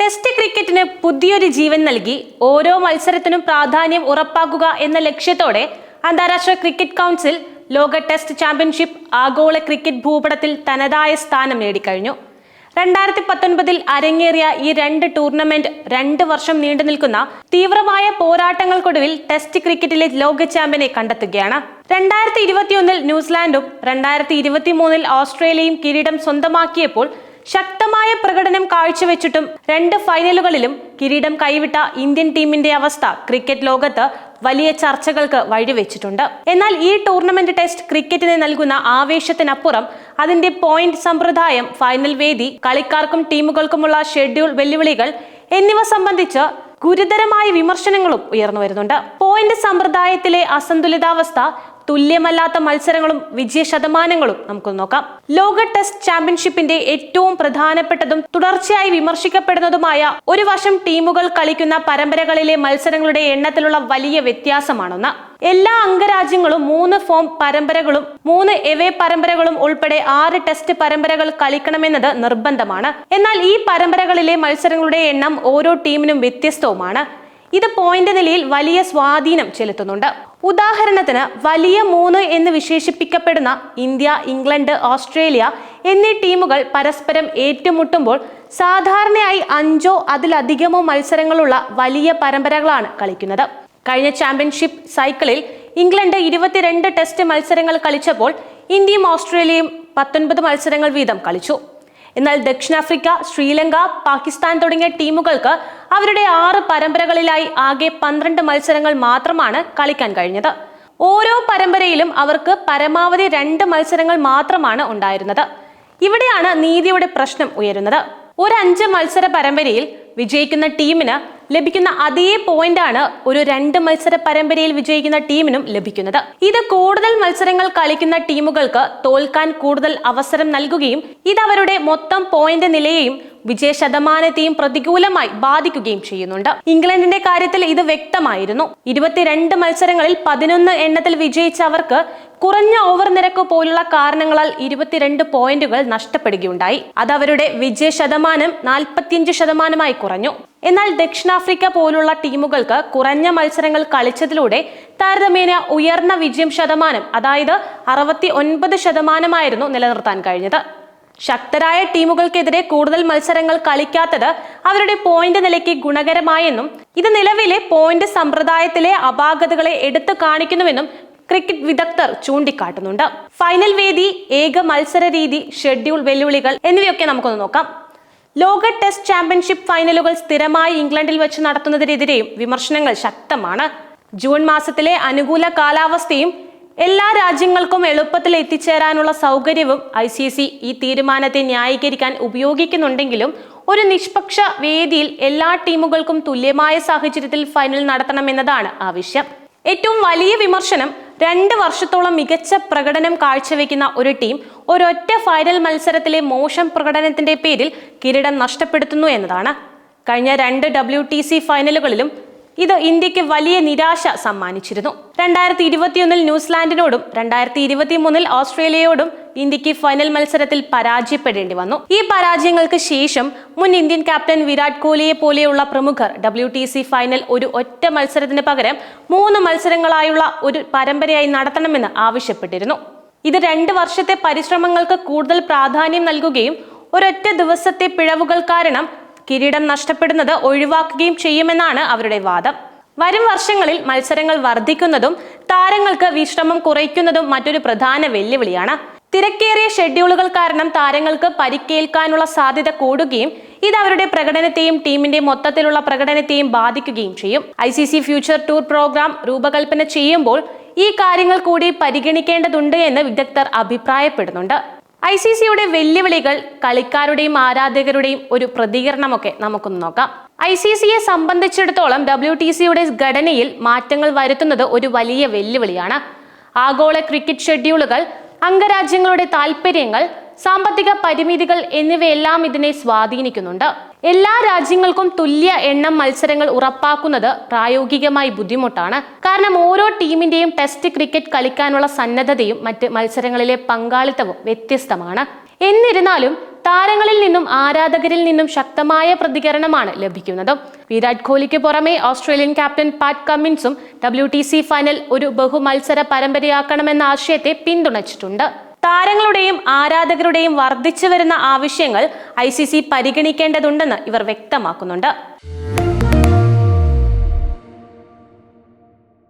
Test ക്രിക്കറ്റിന് പുതിയൊരു ജീവൻ നൽകി ഓരോ മത്സരത്തിനും പ്രാധാന്യം ഉറപ്പാക്കുക എന്ന ലക്ഷ്യത്തോടെ അന്താരാഷ്ട്ര ക്രിക്കറ്റ് കൗൺസിൽ ലോക ടെസ്റ്റ് ചാമ്പ്യൻഷിപ്പ് ആഗോള ക്രിക്കറ്റ് ഭൂപടത്തിൽ തനതായ സ്ഥാനം നേടിക്കഴിഞ്ഞു. 2019 അരങ്ങേറിയ ഈ രണ്ട് ടൂർണമെന്റ് 2 വർഷം നീണ്ടു നിൽക്കുന്ന തീവ്രമായ പോരാട്ടങ്ങൾക്കൊടുവിൽ ടെസ്റ്റ് ക്രിക്കറ്റിലെ ലോക ചാമ്പ്യനെ കണ്ടെത്തുകയാണ്. 2021 ന്യൂസിലാൻഡും 2023 ഓസ്ട്രേലിയയും കിരീടം സ്വന്തമാക്കിയപ്പോൾ ശക്തമായ പ്രകടനം കാഴ്ചവെച്ചിട്ടും 2 ഫൈനലുകളിലും കിരീടം കൈവിട്ട ഇന്ത്യൻ ടീമിന്റെ അവസ്ഥ ക്രിക്കറ്റ് ലോകത്ത് വലിയ ചർച്ചകൾക്ക് വഴിവെച്ചിട്ടുണ്ട്. എന്നാൽ ഈ ടൂർണമെന്റ് ടെസ്റ്റ് ക്രിക്കറ്റിന് നൽകുന്ന ആവേശത്തിനപ്പുറം അതിന്റെ പോയിന്റ് സമ്പ്രദായം, ഫൈനൽ വേദി, കളിക്കാർക്കും ടീമുകൾക്കുമുള്ള ഷെഡ്യൂൾ വെല്ലുവിളികൾ എന്നിവ സംബന്ധിച്ച് ഗുരുതരമായ വിമർശനങ്ങളും ഉയർന്നു വരുന്നുണ്ട്. പോയിന്റ് സമ്പ്രദായത്തിലെ അസന്തുലിതാവസ്ഥ, തുല്യമല്ലാത്ത മത്സരങ്ങളും വിജയ ശതമാനങ്ങളും നമുക്ക് നോക്കാം. ലോക ടെസ്റ്റ് ചാമ്പ്യൻഷിപ്പിന്റെ ഏറ്റവും പ്രധാനപ്പെട്ടതും തുടർച്ചയായി വിമർശിക്കപ്പെടുന്നതുമായ ഒരു വശം ടീമുകൾ കളിക്കുന്ന പരമ്പരകളിലെ മത്സരങ്ങളുടെ എണ്ണത്തിലുള്ള വലിയ വ്യത്യാസമാണെന്ന്. എല്ലാ അംഗരാജ്യങ്ങളും 3 ഫോം പരമ്പരകളും 3 എവേ പരമ്പരകളും ഉൾപ്പെടെ 6 ടെസ്റ്റ് പരമ്പരകൾ കളിക്കണമെന്നത് നിർബന്ധമാണ്. എന്നാൽ ഈ പരമ്പരകളിലെ മത്സരങ്ങളുടെ എണ്ണം ഓരോ ടീമിനും വ്യത്യസ്തവുമാണ്. ഇത് പോയിന്റ് നിലയിൽ വലിയ സ്വാധീനം ചെലുത്തുന്നുണ്ട്. ഉദാഹരണത്തിന് വലിയ 3 എന്ന് വിശേഷിപ്പിക്കപ്പെടുന്ന ഇന്ത്യ, ഇംഗ്ലണ്ട്, ഓസ്ട്രേലിയ എന്നീ ടീമുകൾ പരസ്പരം ഏറ്റുമുട്ടുമ്പോൾ സാധാരണയായി 5 അതിലധികമോ മത്സരങ്ങളുള്ള വലിയ പരമ്പരകളാണ് കളിക്കുന്നത്. കഴിഞ്ഞ ചാമ്പ്യൻഷിപ്പ് സൈക്കിളിൽ ഇംഗ്ലണ്ട് 22 ടെസ്റ്റ് മത്സരങ്ങൾ കളിച്ചപ്പോൾ ഇന്ത്യയും ഓസ്ട്രേലിയയും 19 മത്സരങ്ങൾ വീതം കളിച്ചു. എന്നാൽ ദക്ഷിണാഫ്രിക്ക, ശ്രീലങ്ക, പാകിസ്ഥാൻ തുടങ്ങിയ ടീമുകൾക്ക് അവരുടെ 6 പരമ്പരകളിലായി ആകെ 12 മത്സരങ്ങൾ മാത്രമാണ് കളിക്കാൻ കഴിഞ്ഞത്. ഓരോ പരമ്പരയിലും അവർക്ക് പരമാവധി 2 മത്സരങ്ങൾ മാത്രമാണ് ഉണ്ടായിരുന്നത്. ഇവിടെയാണ് നീതിയുടെ പ്രശ്നം ഉയരുന്നത്. ഒരു 5 മത്സര പരമ്പരയിൽ വിജയിക്കുന്ന ടീമിന് ലഭിക്കുന്ന അതേ പോയിന്റാണ് ഒരു 2 മത്സര പരമ്പരയിൽ വിജയിക്കുന്ന ടീമിനും ലഭിക്കുന്നത്. ഇത് കൂടുതൽ മത്സരങ്ങൾ കളിക്കുന്ന ടീമുകൾക്ക് തോൽക്കാൻ കൂടുതൽ അവസരം നൽകുകയും ഇത് അവരുടെ മൊത്തം പോയിന്റ് നിലയെയും വിജയ ശതമാനത്തെയും പ്രതികൂലമായി ബാധിക്കുകയും ചെയ്യുന്നുണ്ട്. ഇംഗ്ലണ്ടിന്റെ കാര്യത്തിൽ ഇത് വ്യക്തമായിരുന്നു. 22 മത്സരങ്ങളിൽ 11 എണ്ണത്തിൽ വിജയിച്ച അവർക്ക് കുറഞ്ഞ ഓവർ നിരക്ക് പോലുള്ള കാരണങ്ങളാൽ 22 പോയിന്റുകൾ നഷ്ടപ്പെടുകയുണ്ടായി. അത് അവരുടെ വിജയ ശതമാനം 45% കുറഞ്ഞു. എന്നാൽ ദക്ഷിണാഫ്രിക്ക പോലുള്ള ടീമുകൾക്ക് കുറഞ്ഞ മത്സരങ്ങൾ കളിച്ചതിലൂടെ താരതമ്യേന ഉയർന്ന വിജയം ശതമാനം, അതായത് 69% നിലനിർത്താൻ കഴിഞ്ഞത്. ശക്തരായ ടീമുകൾക്കെതിരെ കൂടുതൽ മത്സരങ്ങൾ കളിക്കാത്തത് അവരുടെ പോയിന്റ് നിലയ്ക്ക് ഗുണകരമായെന്നും ഇത് നിലവിലെ പോയിന്റ് സമ്പ്രദായത്തിലെ അപാകതകളെ എടുത്തു കാണിക്കുന്നുവെന്നും ക്രിക്കറ്റ് വിദഗ്ധർ ചൂണ്ടിക്കാട്ടുന്നുണ്ട്. ഫൈനൽ വേദി, ഏക മത്സര രീതി, ഷെഡ്യൂൾ വെല്ലുവിളികൾ എന്നിവയൊക്കെ നമുക്കൊന്ന് നോക്കാം. ലോക ടെസ്റ്റ് ചാമ്പ്യൻഷിപ്പ് ഫൈനലുകൾ സ്ഥിരമായി ഇംഗ്ലണ്ടിൽ വെച്ച് നടത്തുന്നതിനെതിരെയും വിമർശനങ്ങൾ ശക്തമാണ്. ജൂൺ മാസത്തിലെ അനുകൂല കാലാവസ്ഥയും എല്ലാ രാജ്യങ്ങൾക്കും എളുപ്പത്തിൽ എത്തിച്ചേരാനുള്ള സൗകര്യവും ICC ഈ തീരുമാനത്തെ ന്യായീകരിക്കാൻ ഉപയോഗിക്കുന്നുണ്ടെങ്കിലും ഒരു നിഷ്പക്ഷ വേദിയിൽ എല്ലാ ടീമുകൾക്കും തുല്യമായ സാഹചര്യത്തിൽ ഫൈനൽ നടത്തണമെന്നതാണ് ആവശ്യം. ഏറ്റവും വലിയ വിമർശനം 2 വർഷത്തോളം മികച്ച പ്രകടനം കാഴ്ചവെക്കുന്ന ഒരു ടീം ഒരൊറ്റ ഫൈനൽ മത്സരത്തിലെ മോശം പ്രകടനത്തിന്റെ പേരിൽ കിരീടം നഷ്ടപ്പെടുത്തുന്നു എന്നതാണ്. കഴിഞ്ഞ 2 WTC ഫൈനലുകളിലും ഇത് ഇന്ത്യക്ക് വലിയ നിരാശ സമ്മാനിച്ചിരുന്നു. 2021 ന്യൂസിലാൻഡിനോടും 2023 ഓസ്ട്രേലിയയോടും ഇന്ത്യക്ക് ഫൈനൽ മത്സരത്തിൽ പരാജയപ്പെടേണ്ടി വന്നു. ഈ പരാജയങ്ങൾക്ക് ശേഷം മുൻ ഇന്ത്യൻ ക്യാപ്റ്റൻ വിരാട് കോഹ്ലിയെ പോലെയുള്ള പ്രമുഖർ WTC ഫൈനൽ ഒരു ഒറ്റ മത്സരത്തിന് പകരം 3 മത്സരങ്ങളായുള്ള ഒരു പരമ്പരയായി നടത്തണമെന്ന് ആവശ്യപ്പെട്ടിരുന്നു. ഇത് 2 വർഷത്തെ പരിശ്രമങ്ങൾക്ക് കൂടുതൽ പ്രാധാന്യം നൽകുകയും ഒരൊറ്റ ദിവസത്തെ പിഴവുകൾ കാരണം കിരീടം നഷ്ടപ്പെടുന്നത് ഒഴിവാക്കുകയും ചെയ്യുമെന്നാണ് അവരുടെ വാദം. വരും വർഷങ്ങളിൽ മത്സരങ്ങൾ വർദ്ധിക്കുന്നതും താരങ്ങൾക്ക് വിശ്രമം കുറയ്ക്കുന്നതും മറ്റൊരു പ്രധാന വെല്ലുവിളിയാണ്. തിരക്കേറിയ ഷെഡ്യൂളുകൾ കാരണം താരങ്ങൾക്ക് പരിക്കേൽക്കാനുള്ള സാധ്യത കൂടുകയും ഇത് അവരുടെ പ്രകടനത്തെയും ടീമിന്റെ മൊത്തത്തിലുള്ള പ്രകടനത്തെയും ബാധിക്കുകയും ചെയ്യും. ICC ഫ്യൂച്ചർ ടൂർ പ്രോഗ്രാം രൂപകൽപ്പന ചെയ്യുമ്പോൾ ഈ കാര്യങ്ങൾ കൂടി പരിഗണിക്കേണ്ടതുണ്ട് എന്ന് വിദഗ്ധർ അഭിപ്രായപ്പെടുന്നുണ്ട്. ICCയുടെ വെല്ലുവിളികൾ, കളിക്കാരുടെയും ആരാധകരുടെയും ഒരു പ്രതികരണമൊക്കെ നമുക്കൊന്ന് നോക്കാം. ICCയെ സംബന്ധിച്ചിടത്തോളം WTCയുടെ ഘടനയിൽ മാറ്റങ്ങൾ വരുത്തുന്നത് ഒരു വലിയ വെല്ലുവിളിയാണ്. ആഗോള ക്രിക്കറ്റ് ഷെഡ്യൂളുകൾ, അംഗരാജ്യങ്ങളുടെ താൽപര്യങ്ങൾ, സാമ്പത്തിക പരിമിതികൾ എന്നിവയെല്ലാം ഇതിനെ സ്വാധീനിക്കുന്നുണ്ട്. എല്ലാ രാജ്യങ്ങൾക്കും തുല്യ എണ്ണം മത്സരങ്ങൾ ഉറപ്പാക്കുന്നത് പ്രായോഗികമായി ബുദ്ധിമുട്ടാണ്. കാരണം ഓരോ ടീമിന്റെയും ടെസ്റ്റ് ക്രിക്കറ്റ് കളിക്കാനുള്ള സന്നദ്ധതയും മറ്റ് മത്സരങ്ങളിലെ പങ്കാളിത്തവും വ്യത്യസ്തമാണ്. എന്നിരുന്നാലും താരങ്ങളിൽ നിന്നും ആരാധകരിൽ നിന്നും ശക്തമായ പ്രതികരണമാണ് ലഭിക്കുന്നത്. വിരാട് കോഹ്ലിക്ക് പുറമെ ഓസ്ട്രേലിയൻ ക്യാപ്റ്റൻ പാറ്റ് കമ്മിൻസും WTC ഫൈനൽ ഒരു ബഹുമത്സര പരമ്പരയാക്കണമെന്ന ആശയത്തെ പിന്തുണച്ചിട്ടുണ്ട്. താരങ്ങളുടെയും ആരാധകരുടെയും വർദ്ധിച്ചു വരുന്ന ആവശ്യങ്ങൾ ICC പരിഗണിക്കേണ്ടതുണ്ടെന്ന് ഇവർ വ്യക്തമാക്കുന്നുണ്ട്.